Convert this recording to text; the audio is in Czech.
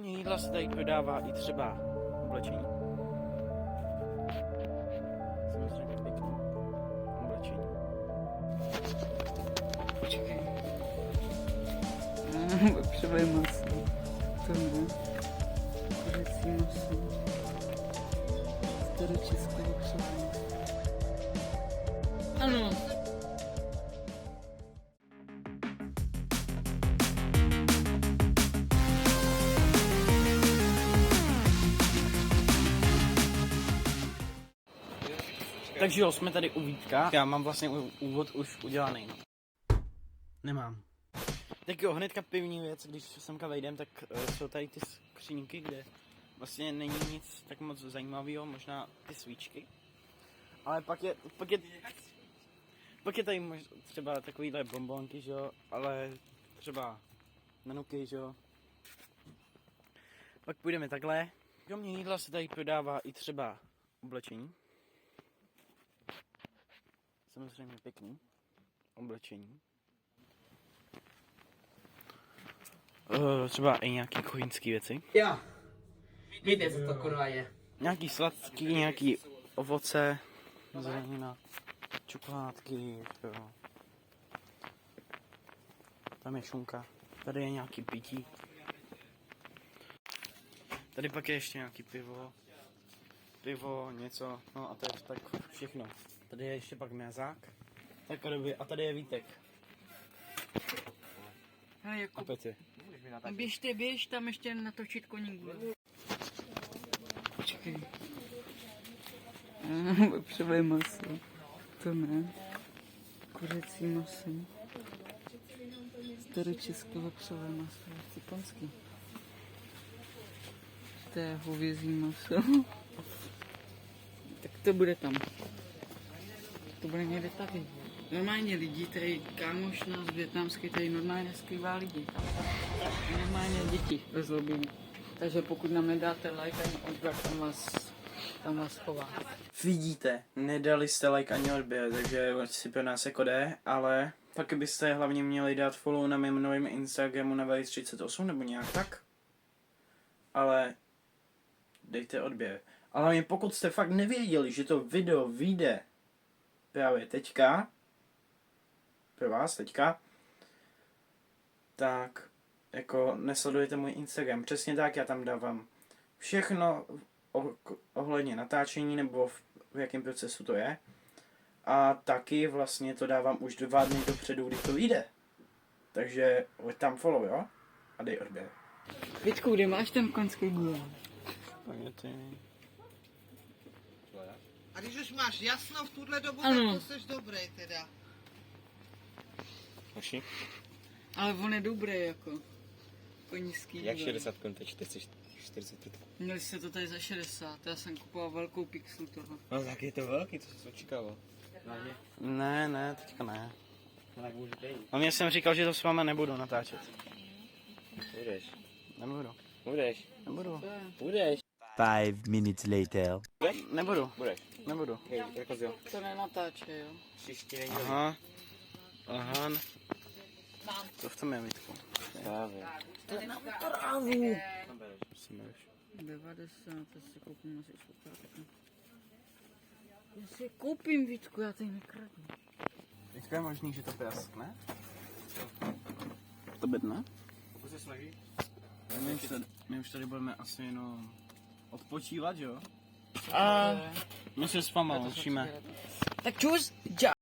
Kromě jídla se tady prodává i třeba oblečení. Samozřejmě pěkný oblečení. Počkej. Vepřové maso. To ne. Kuřecí maso. Staročeské vepřové maso. Ano. Takže jo, jsme tady u Vítka. Já mám vlastně úvod už udělaný. Nemám. Tak jo, hnedka první věc, když semka vejdem, tak jsou tady ty skřínky, kde vlastně není nic tak moc zajímavého, možná ty svíčky. Ale pak je tady třeba takovýhle bonbonky, že jo, ale třeba nanuky, že jo. Pak půjdeme takhle. Kromě jídla se tady prodává i třeba oblečení. Samozřejmě pěkný oblečení. Třeba i nějaký kuchyňský věci. Jo. Víte, co to kurva je. Nějaký sladký, nějaký ovoce, zelenina, čokoládky, jo. Tam je šunka. Tady je nějaký pití. Tady pak je ještě nějaký pivo, něco, no a to je tak všechno. Tady je ještě pak mezák. Tak a tady je Vítek. Hele, jako, A Petě. běž tam ještě natočit koník. Počkej. Vepřové maso. To ne. Kuřecí maso. Staročeské vepřové maso. Ciponský. To je hovězí maso. Tak to bude tam. To bude někde tady. Normálně lidi, tady kámoš nás vietnamský, tady normálně skrývá lidi. Normálně děti rozlobí. Takže pokud nám nedáte like ani odběr, tam vás chová. Vidíte, nedali jste like ani odběr, takže si pro nás jako jde, ale taky byste hlavně měli dát follow na mém novém Instagramu na Velis38 nebo nějak tak. Ale dejte odběr. Ale hlavně pokud jste fakt nevěděli, že to video vyjde právě teďka, pro vás teďka, tak jako nesledujete můj Instagram. Přesně tak, já tam dávám všechno ohledně natáčení nebo v jakém procesu to je. A taky vlastně to dávám už 2 dny dopředu, kdy to vyjde. Takže hoď tam follow, jo? A dej odběr. Vítku, kde máš ten konský díl? A když už máš jasno v tuhle dobu, Ano. tak to jsi dobrý teda. Hoši, Ale on je dobrý jako. Konířský jak díl. 60 kon, to je 45. Měli jste to tady za 60, já jsem kupoval velkou pixelu toho. No tak je to velký, to jsi očekával. Ne, teďka ne. No tak můžu dejít. A mě jsem říkal, že to s váma nebudu natáčet. Budeš. Nebudu. Budeš. Budeš. 5 minutes later. Nebudu. Budeš. Nebudu. Hej, jako jo. To nenatáče, jo? Příští není Aha. Co v tom je, Vítku? dobrý. Prosím, bereš. 90, to si koupím asi šokoládku. Já si koupím, Vítku, já tady nekradu. Teďka je možný, že to praskne? To bedne? Už se snaží? My už tady budeme asi jenom odpočívat, jo? A my se s váma loučíme. Tak čus, čau.